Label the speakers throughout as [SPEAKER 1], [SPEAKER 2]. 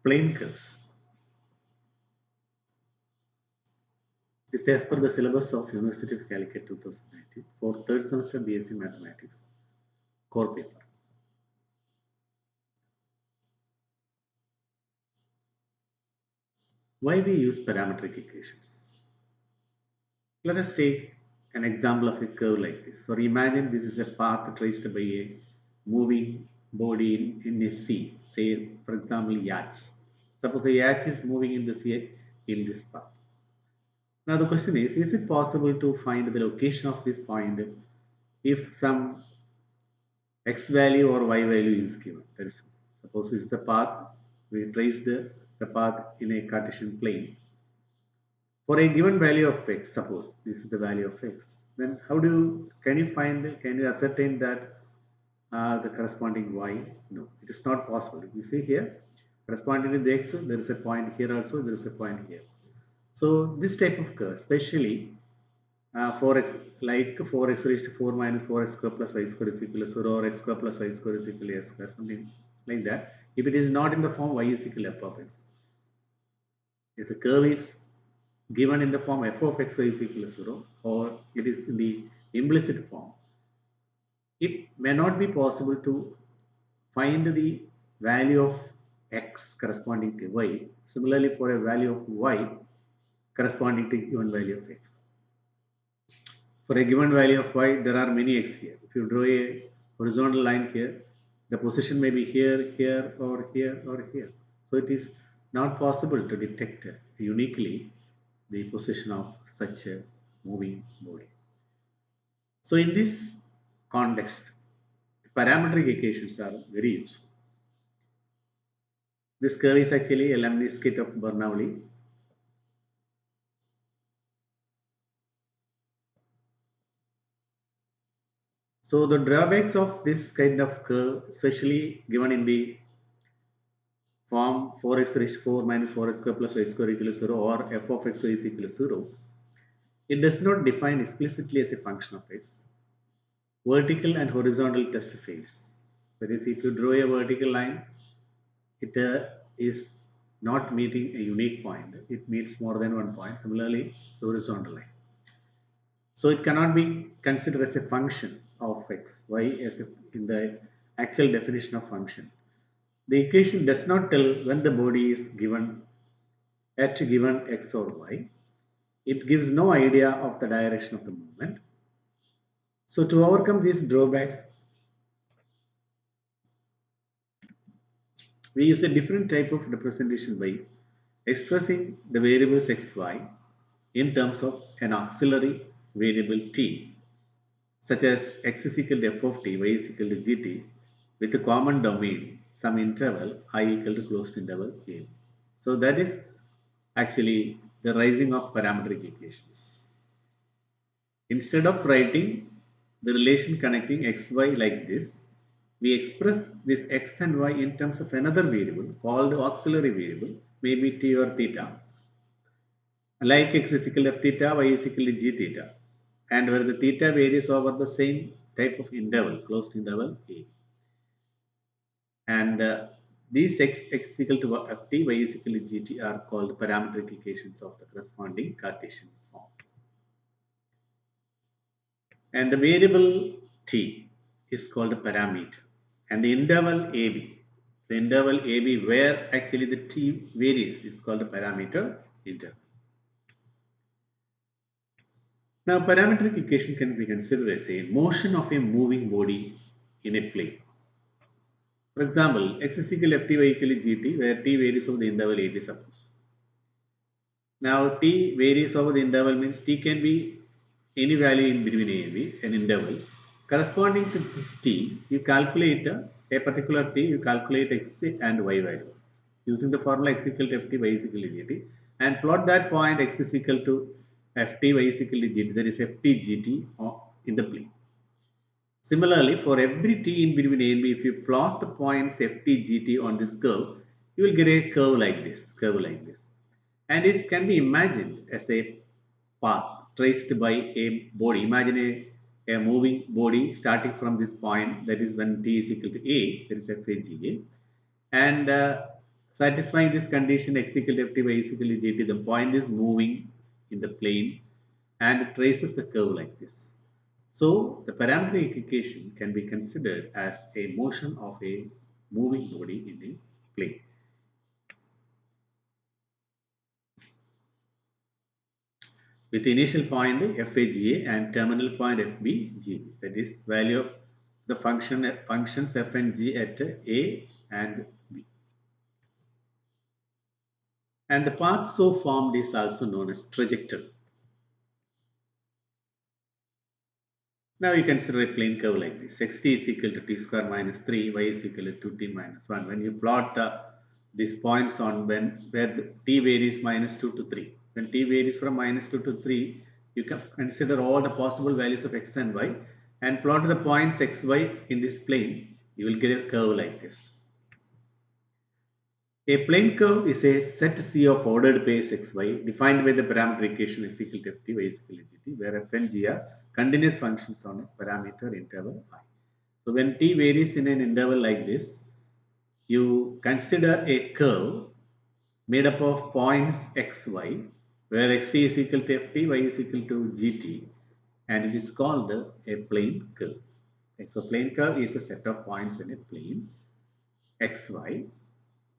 [SPEAKER 1] plane curves. This is as per the syllabus of University of Calicut 2019 for third semester BSc Mathematics core paper. Why we use parametric equations? Let us take an example of a curve like this. Or imagine this is a path traced by a moving body in a sea. Say, for example, yacht. Suppose a yacht is moving in the sea in this path. Now the question is it possible to find the location of this point if some x value or y value is given? That is, suppose this is a path, we trace the path in a Cartesian plane. For a given value of x, suppose this is the value of x, then can you ascertain that the corresponding y? No, it is not possible. You see here, corresponding to the x, there is a point here also, there is a point here. So this type of curve, especially 4x, like 4x raised to 4 minus 4x square plus y square is equal to 0, or x square plus y square is equal to s square, something like that. If it is not in the form y is equal to f of x, if the curve is given in the form f of x y is equal to 0, or it is in the implicit form, it may not be possible to find the value of x corresponding to y. Similarly, for a value of y corresponding to given value of x. For a given value of y, there are many x here. If you draw a horizontal line here, the position may be here, here, or here, or here. So it is not possible to detect uniquely the position of such a moving body. So in this context, parametric equations are very useful. This curve is actually a lemniscate of Bernoulli. So the drawbacks of this kind of curve, especially given in the form 4x raised to 4 minus 4x square plus y square equal to 0, or f of x y is equal to 0, it does not define explicitly as a function of x. Vertical and horizontal test fails. That is, if you draw a vertical line, it is not meeting a unique point. It meets more than one point. Similarly, the horizontal line. So it cannot be considered as a function of x, y as in the actual definition of function. The equation does not tell when the body is given at given x or y. It gives no idea of the direction of the movement. So to overcome these drawbacks, we use a different type of representation by expressing the variables x, y in terms of an auxiliary variable t, such as x is equal to f of t, y is equal to gt, with a common domain, some interval I equal to closed interval a. So that is actually the rising of parametric equations. Instead of writing the relation connecting x, y like this, we express this x and y in terms of another variable called auxiliary variable, maybe t or theta, like x is equal to f theta, y is equal to g theta, and where the theta varies over the same type of interval, closed interval a. And these x equal to ft, y is equal to gt are called parametric equations of the corresponding Cartesian form. And the variable t is called a parameter. And the interval AB where actually the t varies is called a parameter interval. Now, parametric equation can be considered as a motion of a moving body in a plane. For example, x is equal to ft, y equal to gt, where t varies over the interval AB, suppose. Now, t varies over the interval means t can be any value in between a and b, an interval. Corresponding to this t, you calculate a particular t, you calculate x and y value using the formula x equal to ft, y is equal to gt, and plot that point x is equal to ft, y is equal to gt, that is ft gt in the plane. Similarly, for every t in between a and b, if you plot the points ft, gt on this curve, you will get a curve like this, and it can be imagined as a path traced by a body. Imagine a moving body starting from this point, that is when t is equal to a, that is FAGA, and Satisfying this condition, x equal to ft, y is equal to gt, the point is moving in the plane and it traces the curve like this. So the parametric equation can be considered as a motion of a moving body in a plane. With initial point FAGA and terminal point FBG, that is value of the functions f and g at A and B. And the path so formed is also known as trajectory. Now you consider a plane curve like this. Xt is equal to t square minus 3, y is equal to 2t minus 1. When you plot these points on where the t varies minus 2 to 3. When t varies from minus 2 to 3, you can consider all the possible values of x and y and plot the points xy in this plane. You will get a curve like this. A plane curve is a set C of ordered pairs xy defined by the parameter equation x equal to ft, y is equal to gt, where f and g are continuous functions on a parameter interval I. So when t varies in an interval like this, you consider a curve made up of points xy, where xt is equal to ft, y is equal to gt, and it is called a plane curve. Okay, so plane curve is a set of points in a plane xy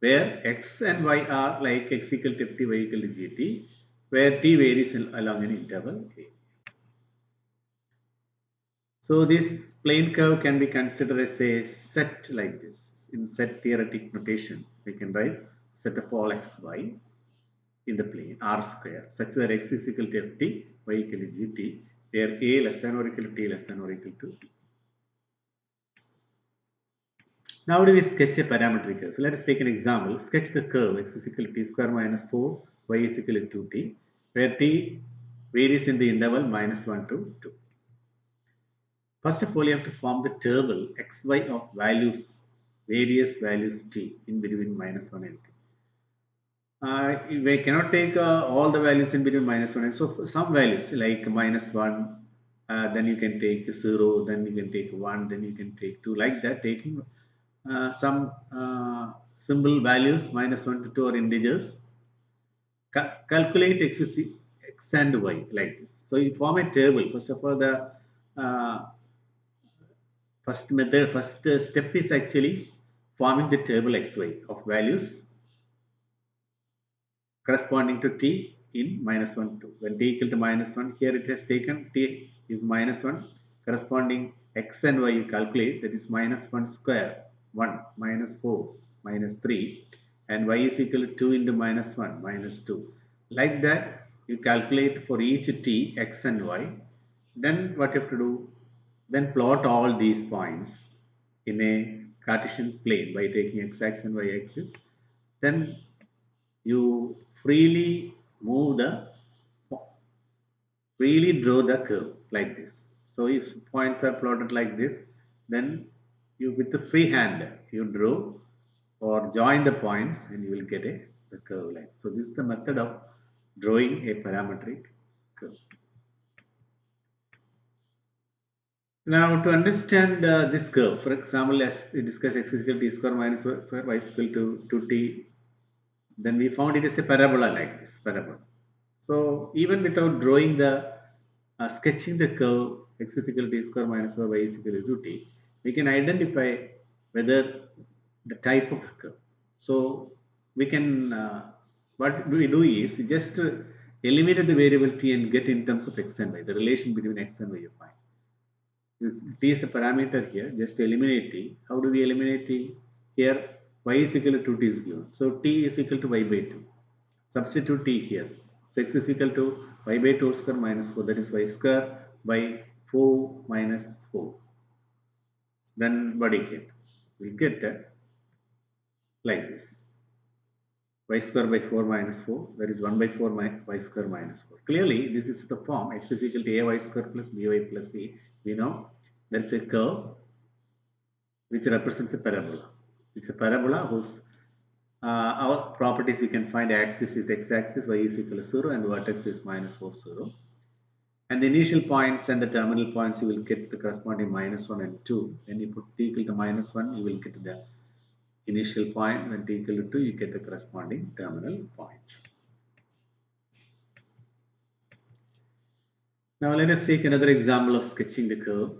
[SPEAKER 1] where x and y are like x equal to ft, y equal to gt, where t varies along an interval a. So this plane curve can be considered as a set like this. In set theoretic notation, we can write set of all x, y in the plane r square such that x is equal to ft, y equal to gt, where a less than or equal to t less than or equal to t. Now do we sketch a parametric curve? So let us take an example. Sketch the curve x is equal to t square minus 4, y is equal to 2t, where t varies in the interval minus 1 to 2. First of all, you have to form the table xy of values, various values t in between minus 1 and 2. We cannot take all the values in between minus 1 and so for some values like minus 1, then you can take 0, then you can take 1, then you can take 2, like that, taking some symbol values minus 1 to 2 are integers. Calculate x and y like this. So you form a table. First of all, the uh, first step is actually forming the table xy of values corresponding to t in minus 1 2. When t equal to minus 1, here it has taken t is minus 1, corresponding x and y you calculate, that is minus 1 square 1 minus 4 minus 3, and y is equal to 2 into minus 1 minus 2. Like that you calculate for each t x and y. Then what you have to do? Then plot all these points in a Cartesian plane by taking x axis and y axis. Then you freely move the freely draw the curve like this. So if points are plotted like this, then you with the free hand you draw or join the points and you will get the curve line. So this is the method of drawing a parametric curve. Now to understand this curve, for example, as we discussed x is equal to t square minus y square, y is equal to 2t, then we found it is a parabola like this parabola. So even without drawing the sketching the curve x is equal to t square minus y is equal to 2t, we can identify whether the type of the curve. So we can what we do is just eliminate the variable t and get in terms of x and y, the relation between x and y you find. T is the parameter here, just eliminate t. How do we eliminate t? Here y is equal to 2t is given, so t is equal to y by 2. Substitute t here. So x is equal to y by 2 square minus 4, that is y square by 4 minus 4. Then what do you get? We'll get like this. Y square by 4 minus 4, that is 1 by 4 y square minus 4. Clearly, this is the form x is equal to ay square plus by plus c. We know there is a curve which represents a parabola. It's a parabola whose our properties you can find axis is x-axis, y is equal to 0 and vertex is minus 4 0. And the initial points and the terminal points you will get the corresponding minus 1 and 2. When you put t equal to minus 1, you will get the initial point. When t equal to 2, you get the corresponding terminal point. Now let us take another example of sketching the curve.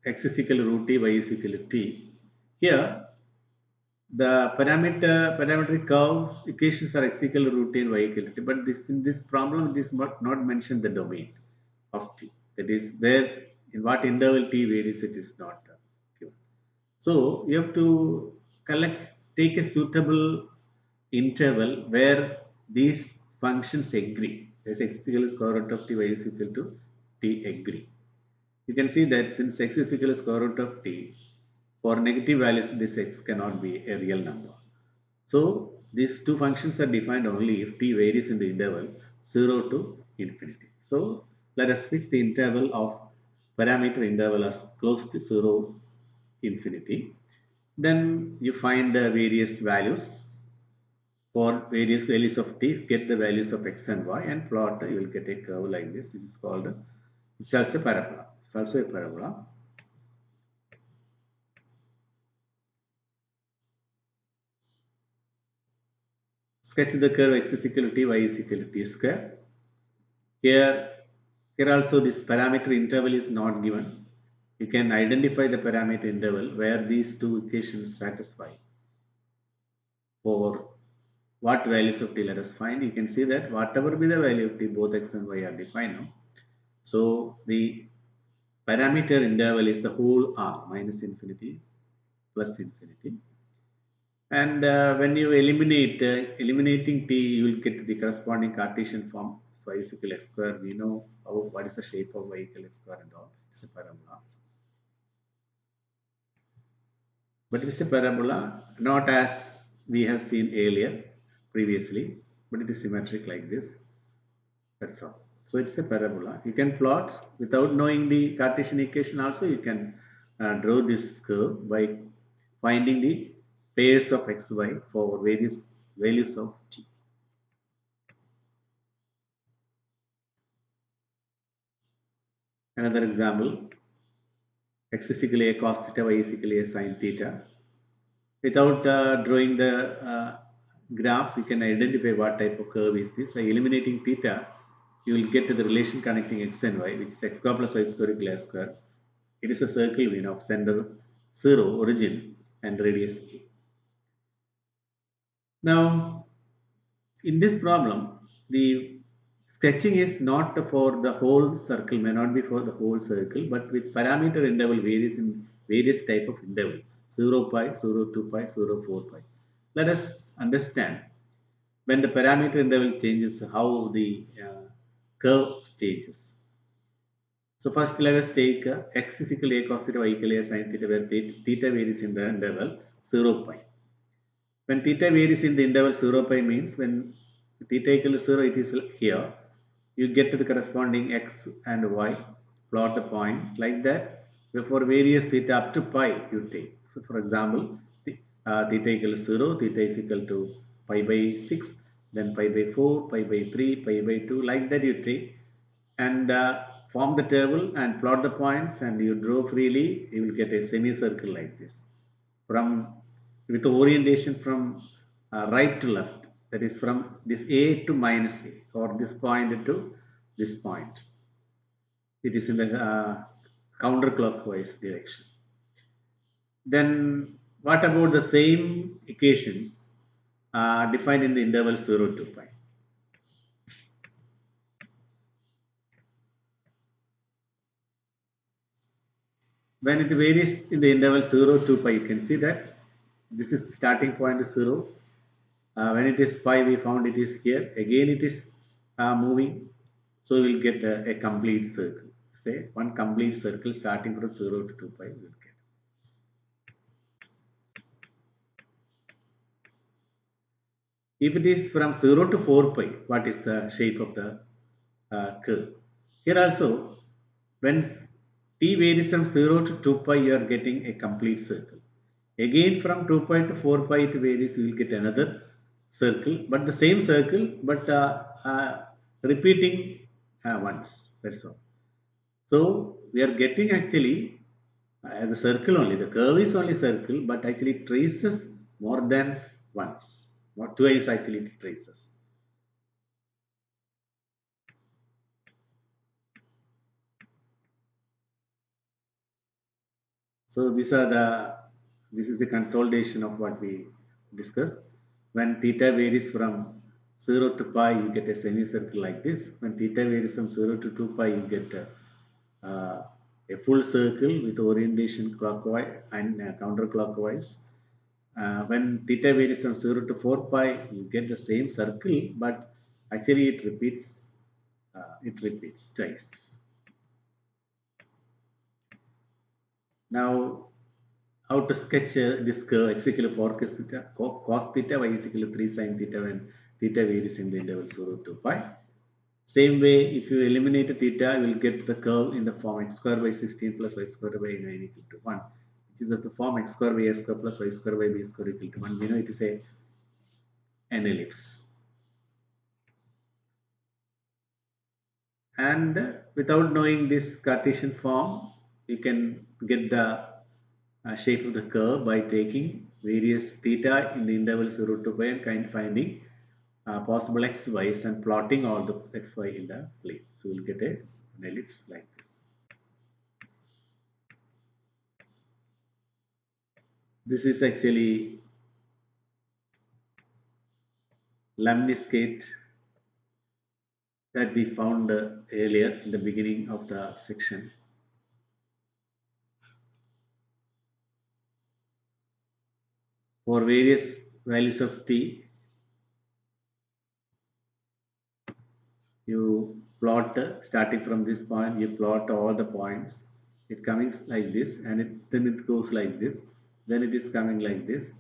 [SPEAKER 1] X is equal to root t, y is equal to t. Here, the parametric curves equations are x equal to root t and y equal to t. But this in this problem, it is not mentioned the domain of t. That is where in what interval t varies, it is not given. So you have to take a suitable interval where these functions agree. As x equal to square root of t, y is equal to t agree. You can see that since x is equal to square root of t, for negative values this x cannot be a real number. So these two functions are defined only if t varies in the interval 0 to infinity. So let us fix the interval of parameter interval as close to 0 infinity. Then you find the various values for various values of t, get the values of x and y and plot. You will get a curve like this. This is called, it's also a parabola. It's also a parabola. Sketch the curve x is equal to t, y is equal to t square. Here, here also this parameter interval is not given. You can identify the parameter interval where these two equations satisfy. For what values of t let us find, you can see that whatever be the value of t, both x and y are defined now. So the parameter interval is the whole R minus infinity plus infinity. And when you eliminating t, you will get the corresponding Cartesian form. So y is equal to x square. We know what is the shape of y equal to x square and all. It's a parabola. But it's a parabola, not as we have seen earlier, previously, but it is symmetric like this. That's all. So it's a parabola. You can plot without knowing the Cartesian equation. Also, you can draw this curve by finding the pairs of x, y for various values of t. Another example, x is equal to a cos theta, y is equal to a sin theta. Without drawing the graph, we can identify what type of curve is this. By eliminating theta, you will get to the relation connecting x and y, which is x square plus y square equal to s square. It is a circle win of center 0, origin, and radius a. Now, in this problem, the sketching is not for the whole circle, may not be for the whole circle, but with parameter interval varies in various type of interval 0 pi, 0 2 pi, 0 4 pi. Let us understand when the parameter interval changes, how the curve changes. So first let us take x is equal to a cos theta, y equal to a sin theta, where theta varies in the interval 0 pi. When theta varies in the interval 0 pi means when theta equal to 0, it is here. You get to the corresponding x and y, plot the point like that. For various theta up to pi, you take. So for example, theta equal to 0, theta is equal to pi by 6, then pi by 4, pi by 3, pi by 2, like that you take. And form the table and plot the points and you draw freely, you will get a semicircle like this. From with the orientation from right to left, that is from this a to minus a, or this point to this point. It is in the counterclockwise direction. Then what about the same equations defined in the interval 0 to pi? When it varies in the interval 0 to pi, you can see that this is the starting point is 0. When it is pi, we found it is here. Again, it is moving. So we'll get a complete circle. Say one complete circle starting from 0 to 2 pi we'll get. If it is from 0 to 4 pi, what is the shape of the curve? Here also, when t varies from 0 to 2 pi, you are getting a complete circle. Again, from 2 pi to 4 pi, it varies, you will get another circle, but the same circle, but repeating once. That's all. So we are getting actually the circle only. The curve is only circle, but actually traces more than once, or twice actually it traces. So this is the consolidation of what we discussed. When theta varies from 0 to pi, you get a semicircle like this. When theta varies from 0 to 2 pi, you get a full circle with orientation clockwise and counterclockwise. When theta varies from 0 to 4 pi, you get the same circle, but actually it repeats twice. Now, how to sketch this curve x equal to 4 cos theta, y is equal to 3 sin theta when theta varies in the interval 0 to pi. Same way, if you eliminate theta, you will get the curve in the form x square by 16 plus y square by 9 equal to 1, which is of the form x square by a square plus y square by b square equal to 1. We know it is an ellipse. And without knowing this Cartesian form, you can get the shape of the curve by taking various theta in the interval 0 to pi and finding possible x, y's and plotting all the x, y in the plane. So we'll get an ellipse like this. This is actually lemniscate that we found earlier in the beginning of the section. For various values of t, you plot starting from this point, you plot all the points. It coming like this, and then it goes like this. Then it is coming like this.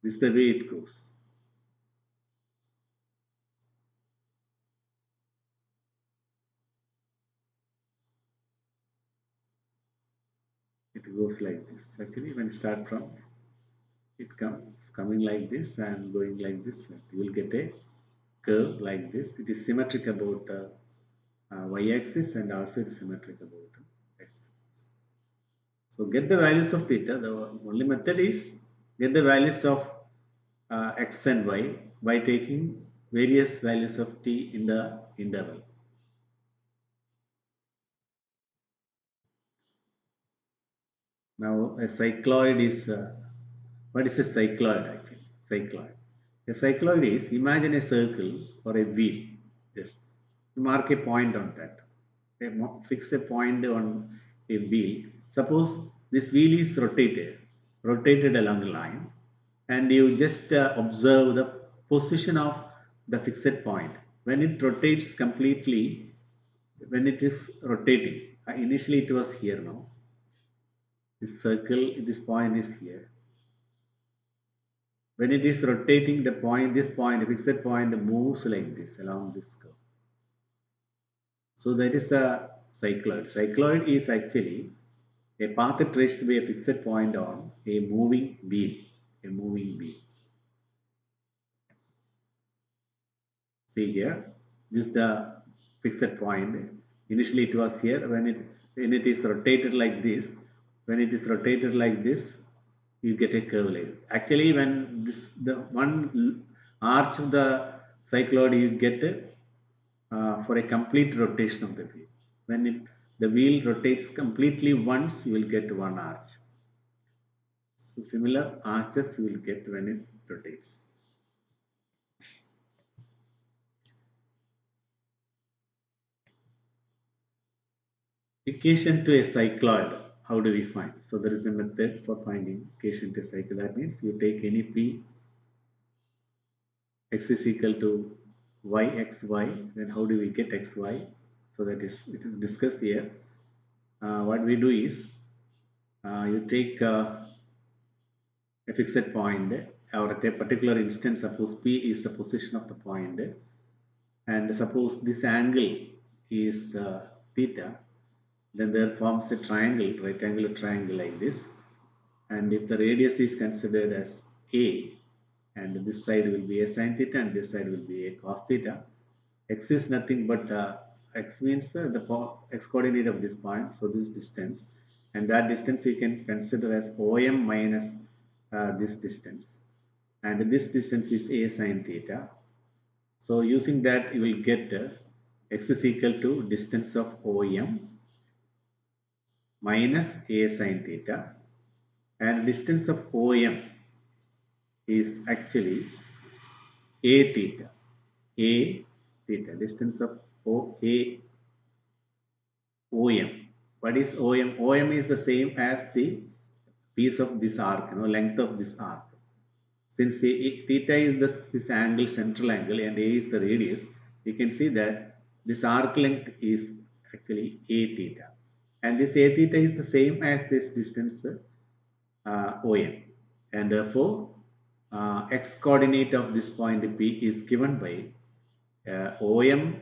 [SPEAKER 1] This is the way it goes. It goes like this. Actually, when you start from, it's coming like this and going like this. You will get a curve like this. It is symmetric about y-axis and also it is symmetric about x-axis. So get the values of theta. The only method is get the values of x and y by taking various values of t in the interval. Now a cycloid is what is a cycloid actually? Cycloid. A cycloid is, imagine a circle or a wheel. Just mark a point on that. Fix a point on a wheel. Suppose this wheel is rotated along a line, and you just observe the position of the fixed point. When it rotates completely, when it is rotating, initially it was here now. This circle, this point is here. When it is rotating, the point, this point, the fixed point moves like this along this curve. So that is the cycloid. Cycloid is actually a path traced by a fixed point on a moving wheel. A moving wheel. See here, this is the fixed point. Initially it was here. When it is rotated like this, when it is rotated like this, you get a curve like this. Actually, when this the one arch of the cycloid you get for a complete rotation of the wheel. When the wheel rotates completely once, you will get one arch. So similar arches you will get when it rotates. Equation to a cycloid, how do we find? So there is a method for finding equation to a cycloid. That means you take any p, x is equal to y x y, then how do we get x y? So that is, it is discussed here. What we do is you take a fixed point, or at a particular instance, suppose p is the position of the point, and suppose this angle is theta, then there forms a triangle, right angular triangle like this. And if the radius is considered as a, and this side will be a sine theta and this side will be a cos theta, x is nothing but x means the x coordinate of this point, so this distance, and that distance you can consider as OM minus this distance, and this distance is a sine theta. So using that, you will get x is equal to distance of OM minus a sine theta, and distance of OM is actually a theta. A theta, distance of OM. What is OM? OM is the same as the piece of this arc, length of this arc. Since theta is this angle, central angle, and A is the radius, you can see that this arc length is actually A theta. And this A theta is the same as this distance OM. And therefore, x coordinate of this point P is given by OM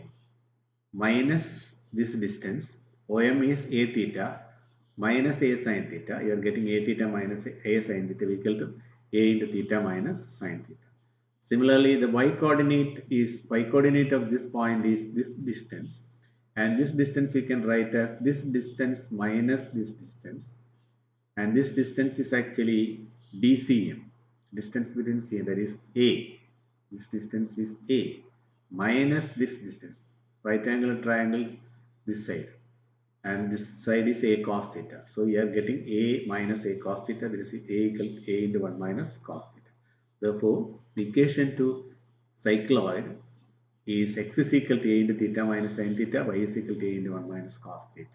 [SPEAKER 1] minus this distance. OM is A theta minus A sine theta. You are getting A theta minus A sine theta equal to A into theta minus sine theta. Similarly, the y coordinate of this point is this distance, and this distance you can write as this distance minus this distance, and this distance is actually BCM, distance between C, that is A. This distance is A minus this distance, right angle triangle this side, and this side is A cos theta. So you are getting A minus A cos theta, that is A equal to A into 1 minus cos theta. Therefore, the equation to cycloid is x is equal to A into theta minus sin theta, y is equal to A into 1 minus cos theta.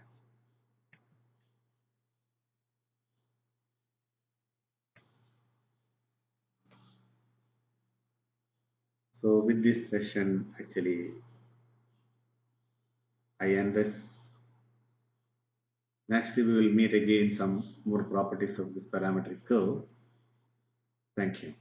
[SPEAKER 1] So with this session, actually, I end this. Next, we will meet again some more properties of this parametric curve. Thank you.